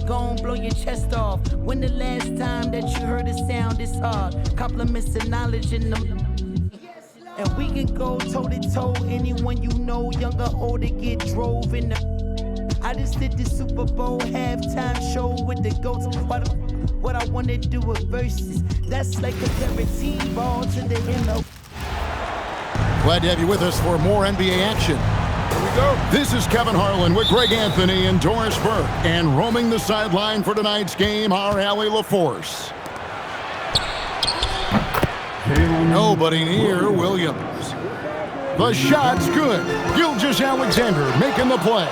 gon' blow your chest off. When the last time that you heard a sound this hard? Compliments and knowledge in them. And we can go toe to toe. Anyone you know, young or old, get drove in the. I just did the Super Bowl halftime show with the goats. What I wanna do with verses. That's like a team ball to the ML. Glad to have you with us for more NBA action. Here we go. This is Kevin Harlan with Greg Anthony and Doris Burke. And roaming the sideline for tonight's game, our Allie LaForce. Nobody near Williams. The shot's good. Gilgeous-Alexander making the play.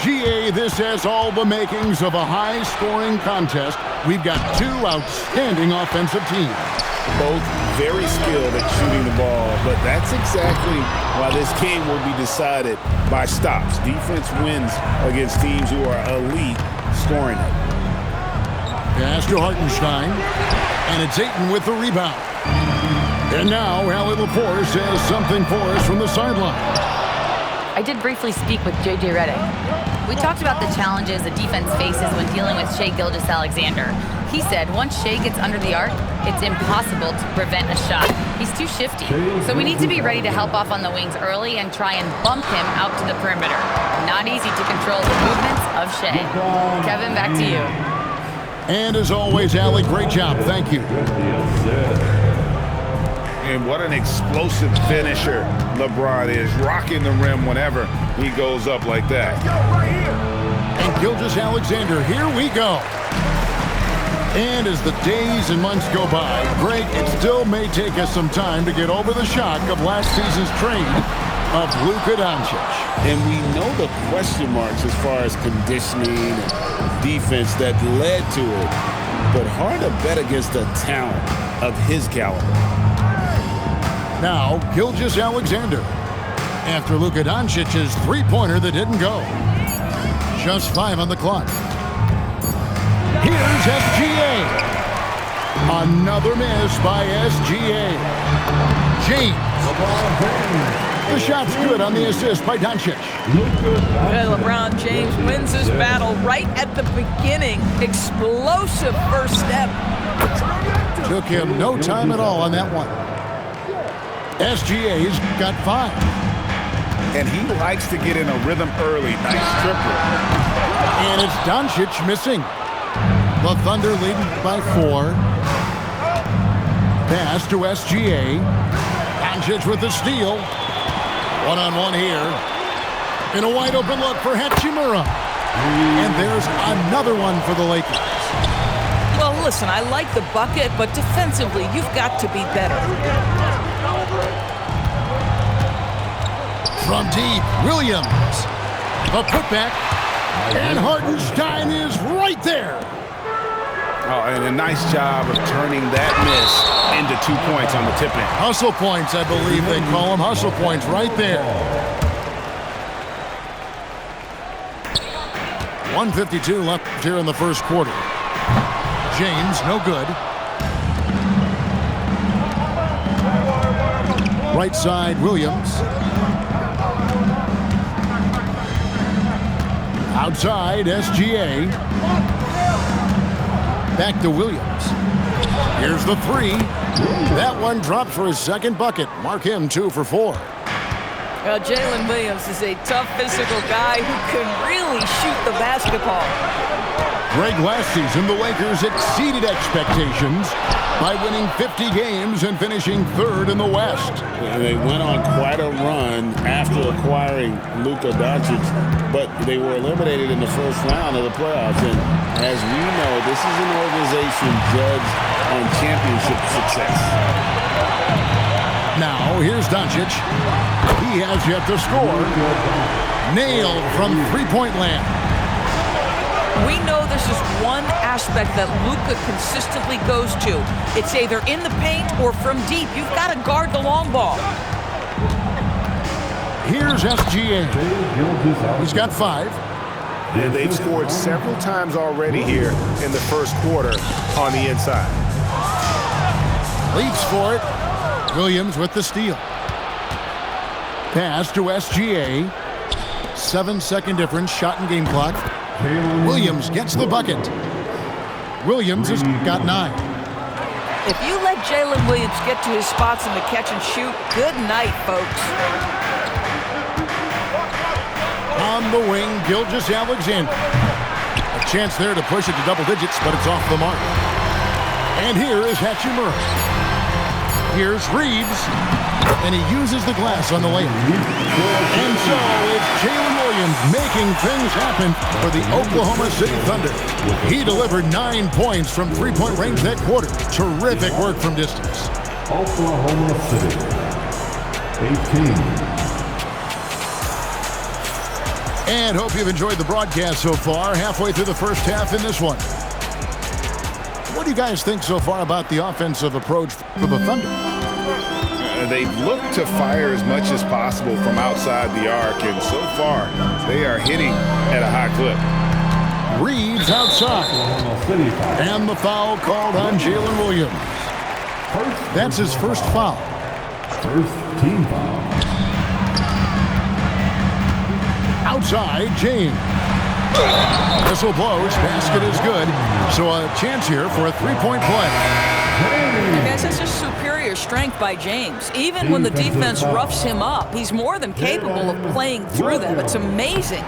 GA, this has all the makings of a high-scoring contest. We've got two outstanding offensive teams. Both very skilled at shooting the ball, but that's exactly why this game will be decided by stops. Defense wins against teams who are elite scoring it. Pass to Hartenstein, and it's Ayton with the rebound. And now Allie LaForce has something for us from the sideline. I did briefly speak with J.J. Redick. We talked about the challenges the defense faces when dealing with Shai Gilgeous-Alexander. He said once Shai gets under the arc, it's impossible to prevent a shot. He's too shifty. So we need to be ready to help off on the wings early and try and bump him out to the perimeter. Not easy to control the movements of Shai. Kevin, back to you. And as always, Allie, great job. Thank you. And what an explosive finisher LeBron is, rocking the rim whenever he goes up like that. And Gilgeous-Alexander, here we go. And as the days and months go by, Greg, it still may take us some time to get over the shock of last season's trade of Luka Doncic. And we know the question marks as far as conditioning and defense that led to it, but hard to bet against a talent of his caliber. Now, Gilgeous-Alexander, after Luka Doncic's three-pointer that didn't go. Just 5 on the clock. Here's SGA. Another miss by SGA. James. The shot's good on the assist by Doncic. And LeBron James wins this battle right at the beginning. Explosive first step. Took him no time at all on that one. SGA's got 5. And he likes to get in a rhythm early. Nice triple. And it's Doncic missing. The Thunder leading by 4. Pass to SGA. Doncic with the steal. One-on-one here. And a wide-open look for Hachimura. And there's another one for the Lakers. Well, listen, I like the bucket, but defensively, you've got to be better. From deep, Williams. A putback. And Hartenstein is right there. Oh, and a nice job of turning that miss into 2 points on the tip-in. Hustle points, I believe they call them. Hustle points right there. 1:52 left here in the first quarter. James, no good. Right side, Williams. Outside, SGA. Back to Williams. Here's the 3. That one drops for his second bucket. Mark him 2 for 4. Well, Jalen Williams is a tough physical guy who can really shoot the basketball. Greg, last season, the Lakers exceeded expectations by winning 50 games and finishing 3rd in the West. And they went on quite a run after acquiring Luka Doncic, but they were eliminated in the first round of the playoffs. And as we know, this is an organization judged on championship success. Now, here's Doncic. He has yet to score. Nailed from three-point land. We know this is one aspect that Luka consistently goes to. It's either in the paint or from deep. You've got to guard the long ball. Here's SGA. He's got 5. And they've scored several times already here in the first quarter on the inside. Leaps for it. Williams with the steal. Pass to SGA. 7-second difference, shot and game clock. Williams gets the bucket. Williams has got 9. If you let Jalen Williams get to his spots in the catch and shoot, good night, folks. On the wing, Gilgeous-Alexander. A chance there to push it to double digits, but it's off the mark. And here is Hachimura. Here's Reeves, and he uses the glass on the layup. And so it's Jalen Williams making things happen for the Oklahoma City Thunder. He delivered 9 points from three-point range that quarter. Terrific work from distance. Oklahoma City, 18. And hope you've enjoyed the broadcast so far. Halfway through the first half in this one. What do you guys think so far about the offensive approach for the Thunder? They've looked to fire as much as possible from outside the arc, and so far they are hitting at a high clip. Reeves outside. And the foul called on Jalen Williams. That's his first foul. First team foul. Outside, James. Whistle blows, basket is good. So a chance here for a three-point play. I guess it's just superior strength by James. Even when the defense roughs him up, he's more than capable of playing through them. It's amazing.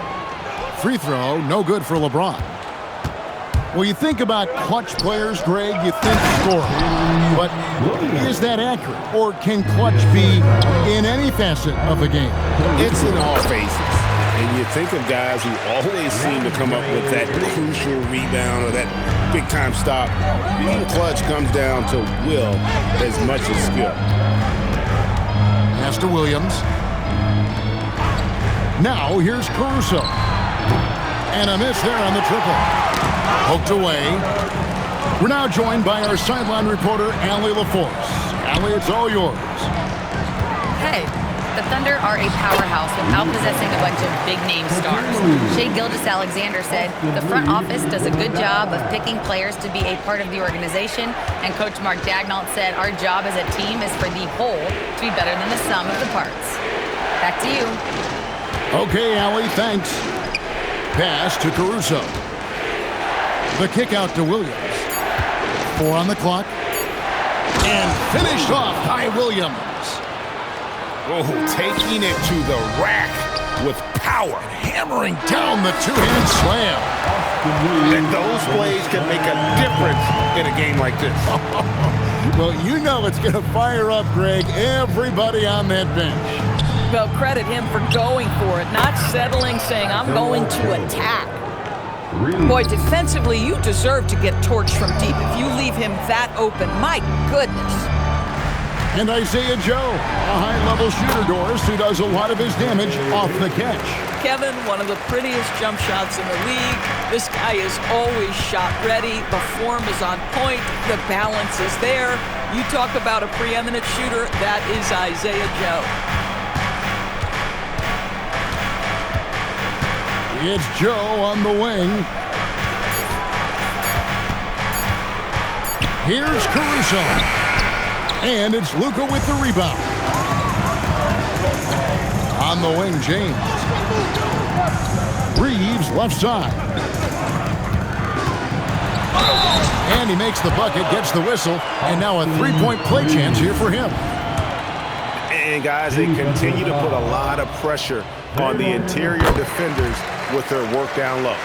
Free throw, no good for LeBron. Well, you think about clutch players, Greg, you think scoring. But is that accurate? Or can clutch be in any facet of the game? It's in all phases. And you think of guys who always seem to come up with that crucial rebound or that big-time stop. Being clutch comes down to will as much as skill. Pass to Williams. Now here's Caruso. And a miss there on the triple. Poked away. We're now joined by our sideline reporter, Allie LaForce. Allie, it's all yours. Hey, the Thunder are a powerhouse without possessing a bunch of big-name stars. Shai Gilgeous-Alexander said the front office does a good job of picking players to be a part of the organization, and Coach Mark Daigneault said our job as a team is for the whole to be better than the sum of the parts. Back to you. Okay, Allie, thanks. Pass to Caruso. The kick out to Williams. 4 on the clock. And finished off by Williams. Oh, taking it to the rack with power. Hammering down the two-hand slam. And those plays can make a difference in a game like this. Well, you know it's going to fire up, Greg, everybody on that bench. Well, credit him for going for it, not settling, saying, I'm going to attack. Boy, defensively, you deserve to get torched from deep if you leave him that open. My goodness. And Isaiah Joe, a high-level shooter, Doris, who does a lot of his damage off the catch. Kevin, one of the prettiest jump shots in the league. This guy is always shot ready. The form is on point. The balance is there. You talk about a preeminent shooter, that is Isaiah Joe. It's Joe on the wing. Here's Caruso. And it's Luka with the rebound. On the wing, James. Reeves left side. And he makes the bucket, gets the whistle, and now a three-point play chance here for him. And guys, they continue to put a lot of pressure on the interior defenders with their work down low.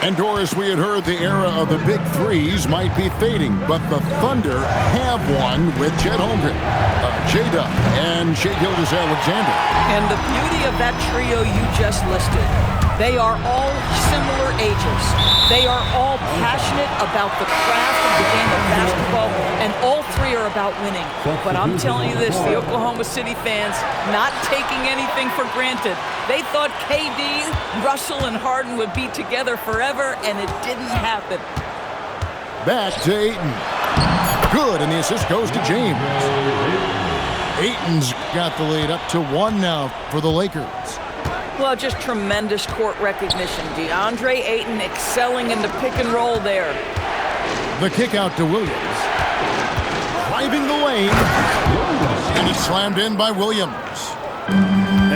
And Doris, we had heard the era of the big threes might be fading, but the Thunder have one with Chet Holmgren, J-Dub, and Shai Gilgeous-Alexander. And the beauty of that trio you just listed, they are all similar ages. They are all passionate about the craft of the game of basketball, and all three are about winning. But I'm telling you this, the Oklahoma City fans, not taking anything for granted. They thought KD, Russell, and Harden would be together forever, and it didn't happen. Back to Ayton. Good, and the assist goes to James. Ayton's got the lead up to 1 now for the Lakers. Well, just tremendous court recognition. DeAndre Ayton excelling in the pick and roll there. The kick out to Williams. Driving the lane. And it's slammed in by Williams.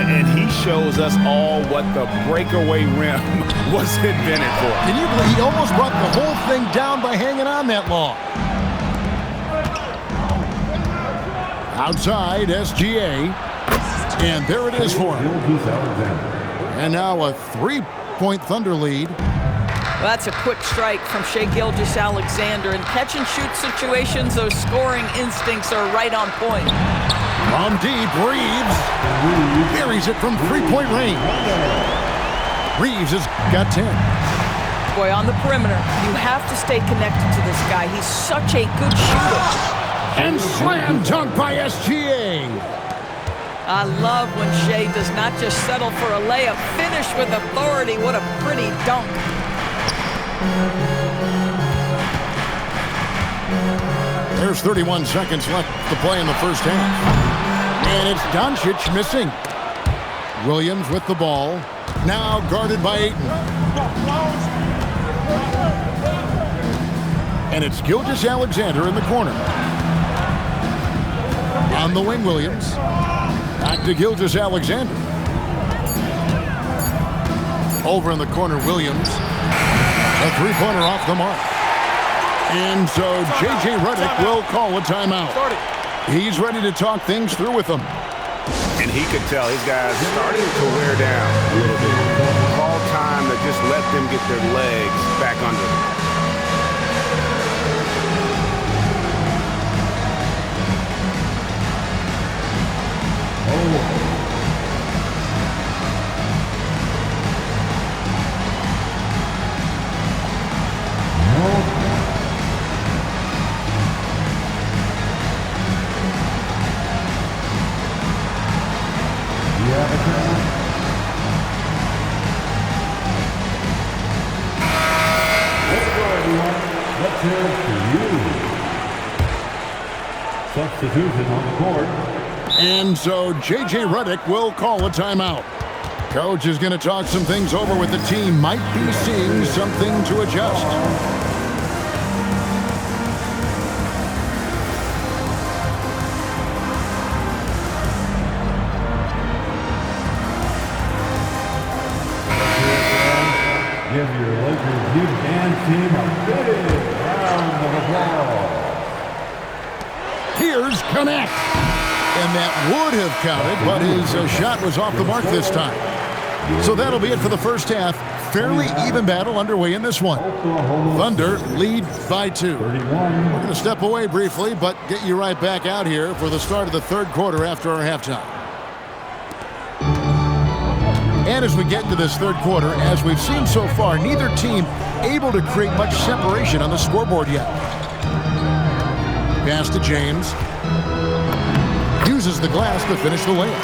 And he shows us all what the breakaway rim was invented for. Can you believe he almost brought the whole thing down by hanging on that long? Outside, SGA. And there it is for him. And now a 3-point Thunder lead. Well, that's a quick strike from Shai Gilgeous-Alexander. In catch-and-shoot situations, those scoring instincts are right on point. From deep, Reeves buries it from three-point range. Reeves has got 10. Boy, on the perimeter, you have to stay connected to this guy. He's such a good shooter. And slam dunk by SGA. I love when Shai does not just settle for a layup, finish with authority. What a pretty dunk. There's 31 seconds left to play in the first half. And it's Doncic missing. Williams with the ball. Now guarded by Ayton. And it's Gilgeous-Alexander in the corner. On the wing, Williams. Back to Gilgeous-Alexander. Over in the corner, Williams. A three-pointer off the mark. And so J.J. Redick will call a timeout. He's ready to talk things through with them. And he could tell his guys starting to wear down a little bit. It's all time to just let them get their legs back under them. Substitution on the court. And so J.J. Redick will call a timeout. Coach is going to talk some things over with the team. Might be seeing something to adjust. Give your Lakers youth and team a big round of applause. Here's Connect. And that would have counted, but his shot was off the mark this time. So that'll be it for the first half. Fairly even battle underway in this one. Thunder lead by 2. We're going to step away briefly, but get you right back out here for the start of the third quarter after our halftime. And as we get into this third quarter, as we've seen so far, neither team able to create much separation on the scoreboard yet. Pass to James. Uses the glass to finish the layup.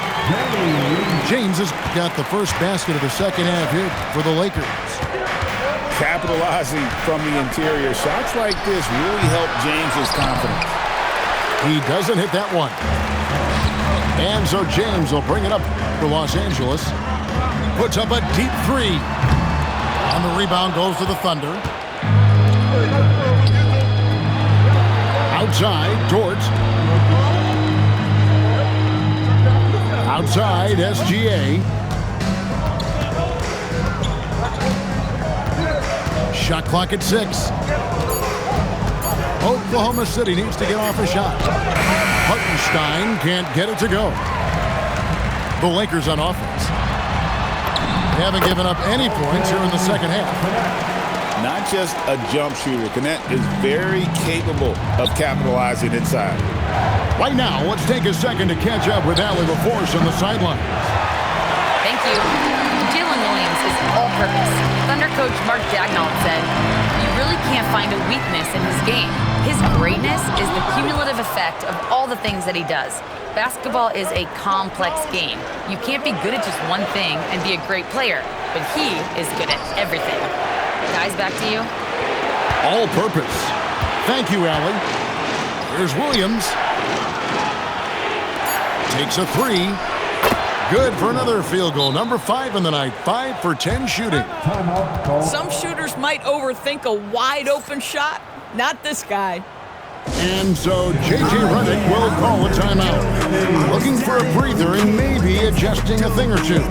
James has got the first basket of the second half here for the Lakers. Capitalizing from the interior. Shots like this really help James's confidence. He doesn't hit that one. And so James will bring it up for Los Angeles. Puts up a deep three. On the rebound goes to the Thunder. Outside, Dort. Outside, SGA. Shot clock at 6. Oklahoma City needs to get off a shot. Hartenstein can't get it to go. The Lakers on offense. They haven't given up any points here in the second half. Not just a jump shooter. Connect is very capable of capitalizing inside. Right now, let's take a second to catch up with Allie LaForce on the sideline. Thank you. Jalen Williams is all-purpose. Thunder coach Mark Daigneault said, "You really can't find a weakness in his game. His greatness is the cumulative effect of all the things that he does. Basketball is a complex game. You can't be good at just one thing and be a great player, but he is good at everything." Guys, back to you. All purpose. Thank you, Allie. Here's Williams. Takes a three. Good for another field goal. Number 5 in the night. 5 for 10 shooting. Some shooters might overthink a wide open shot. Not this guy. And so J.J. Redick will call a timeout. Looking for a breather and maybe adjusting a thing or two.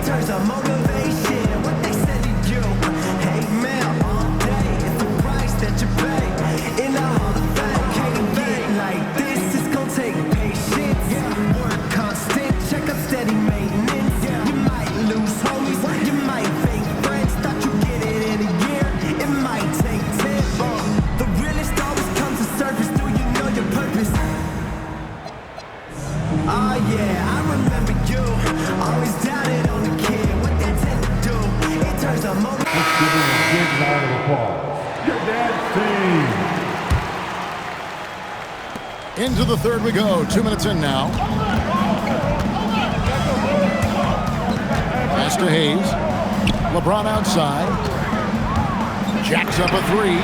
Into the third we go. 2 minutes in now. Pass to Hayes. LeBron outside. Jacks up a three.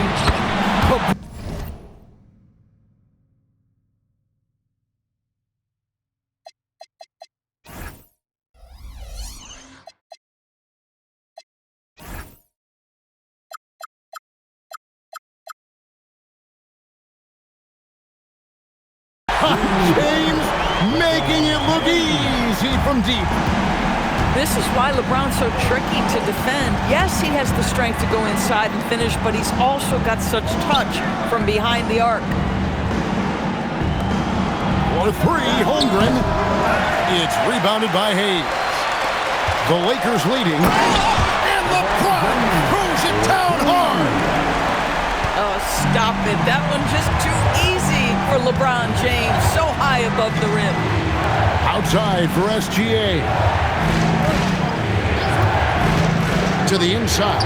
James making it look easy from deep. This is why LeBron's so tricky to defend. Yes, he has the strength to go inside and finish, but he's also got such touch from behind the arc. For three, Holmgren. It's rebounded by Hayes. The Lakers leading. And LeBron throws it down hard. Oh, stop it. That one just too easy for LeBron James. So high above the rim. Outside for SGA. To the inside.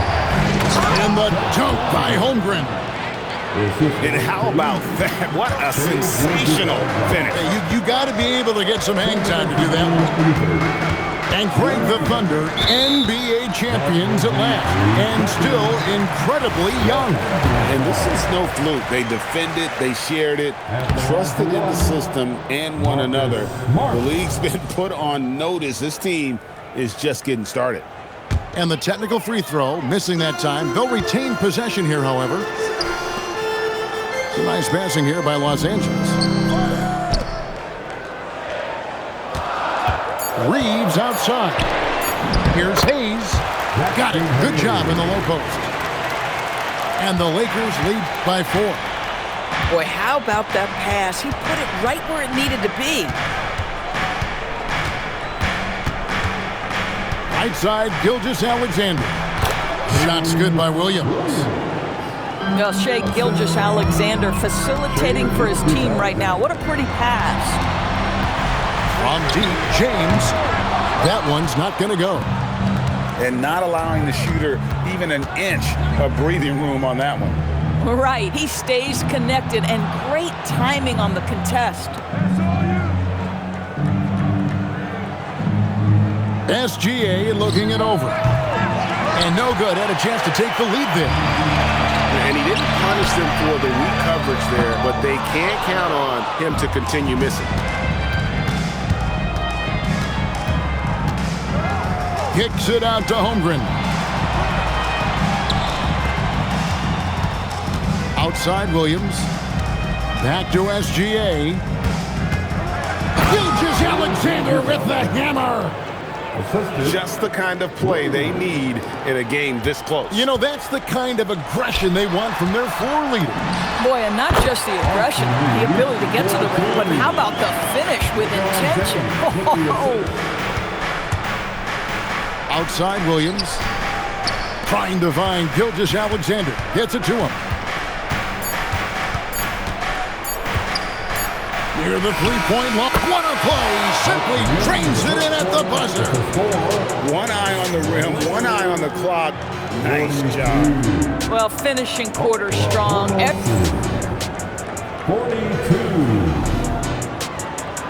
And the dunk by Holmgren. And how about that? What a sensational finish. Hey, you got to be able to get some hang time to do that. And Greg the Thunder, NBA champions at last, and still incredibly young. And this is no fluke. They defended, they shared it, trusted in the system and one another. The league's been put on notice. This team is just getting started. And the technical free throw, missing that time. They'll retain possession here, however. Some nice passing here by Los Angeles. Reeves outside. Here's Hayes. Got it. Good job in the low post. And the Lakers lead by 4. Boy, how about that pass? He put it right where it needed to be. Right side, Gilgeous-Alexander. Shots good by Williams. Well, Shai Gilgeous-Alexander facilitating for his team right now. What a pretty pass. From deep, James. That one's not going to go. And not allowing the shooter even an inch of breathing room on that one. Right. He stays connected and great timing on the contest. SGA looking it over. And no good. Had a chance to take the lead there. And he didn't punish them for the weak coverage there, but they can't count on him to continue missing. Kicks it out to Holmgren. Outside Williams. Back to SGA. Gilgeous-Alexander with the hammer. Just the kind of play they need in a game this close. You know, that's the kind of aggression they want from their floor leader. Boy, and not just the aggression, the ability to get to the rim, but how about the finish with intention? Oh. Outside Williams. Trying to find Gilgeous-Alexander. Gets it to him. Near the three-point line. What a play. Simply drains it in at the buzzer. One eye on the rim, one eye on the clock. Nice job. Well, finishing quarter strong. 42.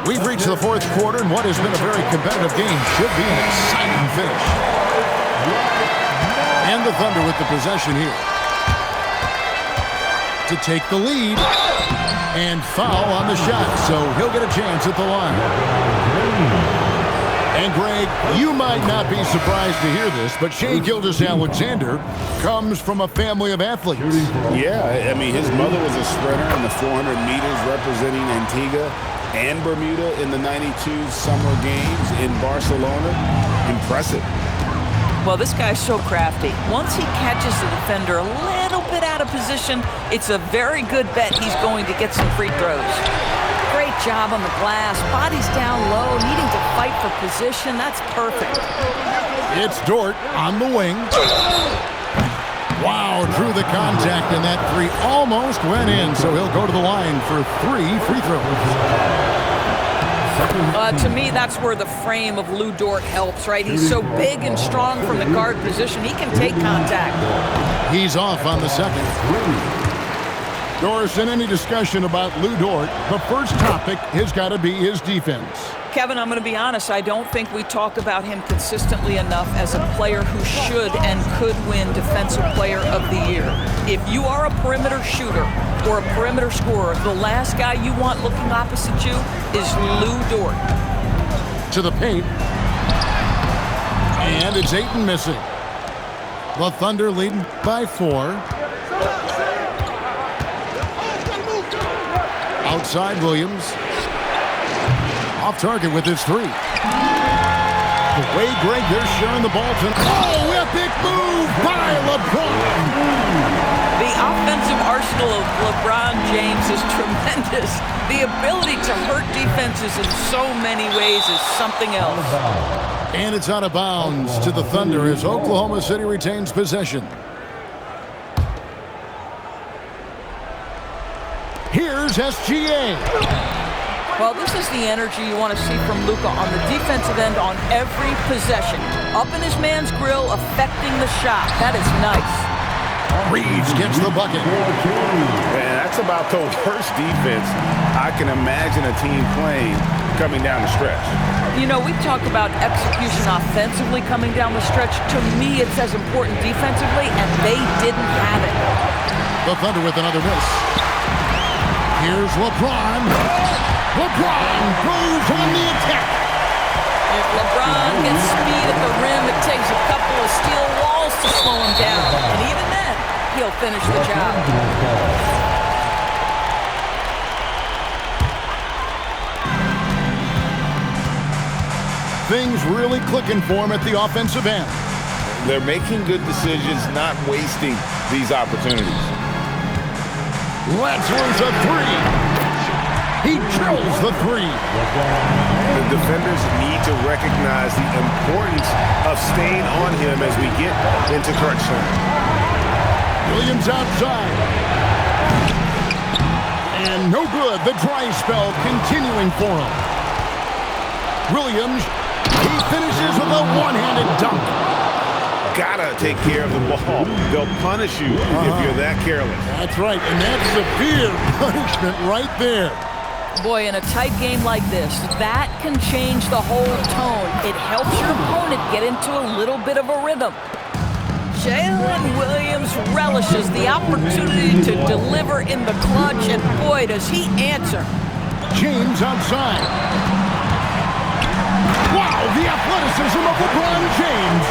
We've reached the fourth quarter, and what has been a very competitive game should be an exciting finish. And the Thunder with the possession here. To take the lead. And foul on the shot, so he'll get a chance at the line. And Greg, you might not be surprised to hear this, but Shai Gilgeous-Alexander comes from a family of athletes. Yeah, I mean, his mother was a sprinter in the 400 meters representing Antigua and Bermuda in the 92 Summer Games in Barcelona. Impressive. Well, this guy's so crafty. Once he catches the defender a little bit out of position, it's a very good bet he's going to get some free throws. Great job on the glass. Body's down low, needing to fight for position. That's perfect. It's Dort on the wing. Wow, drew the contact, and that three almost went in, so he'll go to the line for 3 free throws. To me, that's where the frame of Lou Dort helps, right? He's so big and strong from the guard position, he can take contact. He's off on the second. Doris, in any discussion about Lou Dort, the first topic has got to be his defense. Kevin, I'm going to be honest, I don't think we talk about him consistently enough as a player who should and could win Defensive Player of the Year. If you are a perimeter shooter or a perimeter scorer, the last guy you want looking opposite you is Lou Dort. To the paint. And it's Ayton missing. The Thunder leading by 4. Outside Williams. Off target with his 3. The way, Greg, they're sharing the ball to... Oh, epic move by LeBron! The offensive arsenal of LeBron James is tremendous. The ability to hurt defenses in so many ways is something else. And it's out of bounds to the Thunder as Oklahoma City retains possession. Here's SGA. Well, this is the energy you want to see from Luka on the defensive end on every possession. Up in his man's grill, affecting the shot. That is nice. Reeves gets the bucket. Man, that's about the worst defense I can imagine a team playing coming down the stretch. You know, we talk about execution offensively coming down the stretch. To me, it's as important defensively, and they didn't have it. The Thunder with another miss. Here's LeBron. LeBron goes on the attack. If LeBron gets speed at the rim, it takes a couple of steel walls to slow him down. And even then, he'll finish the job. Things really clicking for him at the offensive end. They're making good decisions, not wasting these opportunities. Let's a 3. He drills the 3. The defenders need to recognize the importance of staying on him as we get into crunch time. Williams outside. And no good. The dry spell continuing for him. Williams, he finishes with a one-handed dunk. Gotta take care of the ball. They'll punish you if you're that careless. That's right, and that's severe punishment right there. Boy, in a tight game like this, that can change the whole tone. It helps your opponent get into a little bit of a rhythm. Jalen Williams relishes the opportunity to deliver in the clutch, and boy, does he answer. James outside. Wow, the athleticism of LeBron James.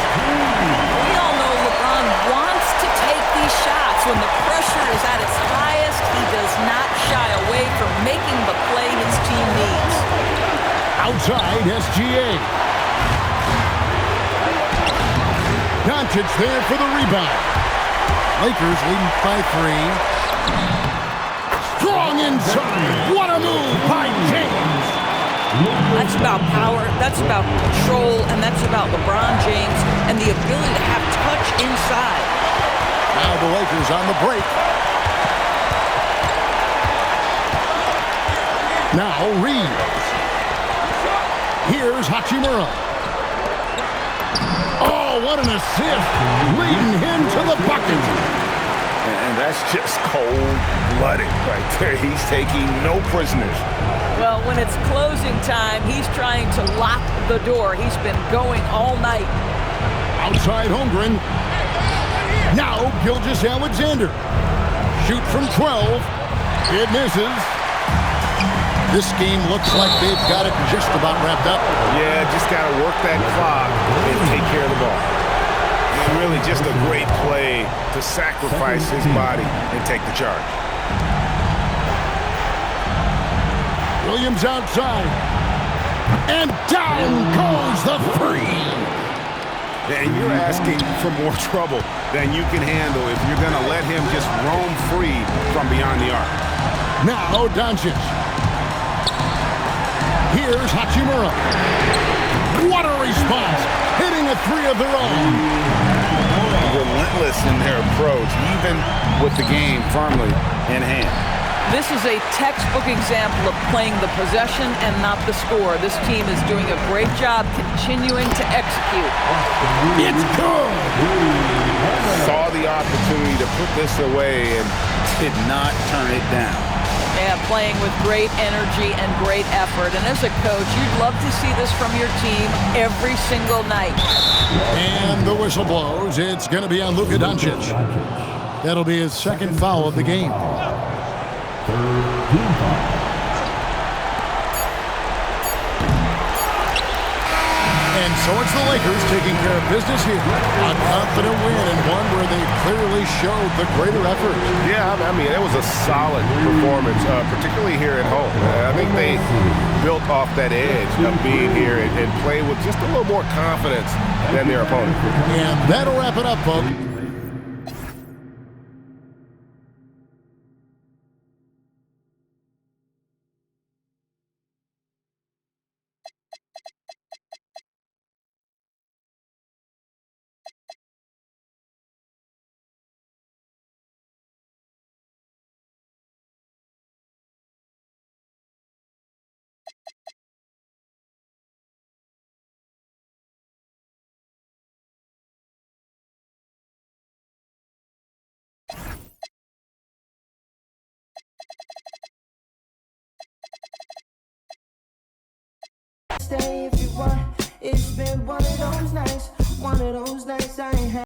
We all know LeBron wants to take these shots. When the pressure is at its highest, he does not shy away from making the play his team needs. Outside SGA. Doncic there for the rebound. Lakers leading by 3. Strong inside. What a move by James. That's about power, that's about control, and that's about LeBron James and the ability to have touch inside. Now the Lakers on the break. Now Reeves. Here's Hachimura. Oh, what an assist. Leading him to the bucket. And that's just cold-blooded right there. He's taking no prisoners. Well, when it's closing time, he's trying to lock the door. He's been going all night. Outside Holmgren. Now Gilgeous-Alexander. Shoot from 12. It misses. This game looks like they've got it just about wrapped up. Yeah, just got to work that clock and take care of the ball. And really just a great play to sacrifice his body and take the charge. Williams outside. And down goes the free. And you're asking for more trouble than you can handle if you're going to let him just roam free from beyond the arc. Now Doncic. Here's Hachimura. What a response. Hitting a three of their own. Relentless in their approach, even with the game firmly in hand. This is a textbook example of playing the possession and not the score. This team is doing a great job continuing to execute. It's good. Saw the opportunity to put this away and did not turn it down. Yeah, playing with great energy and great effort. And as a coach, you'd love to see this from your team every single night. And the whistle blows. It's going to be on Luka Doncic. That'll be his second foul of the game. Third team foul. And so it's the Lakers taking care of business here. A confident win and one where they clearly showed the greater effort. Yeah, I mean, it was a solid performance, particularly here at home. I think they built off that edge of being here and played with just a little more confidence than their opponent. And that'll wrap it up, folks. Stay if you want. It's been one of those nights I ain't had.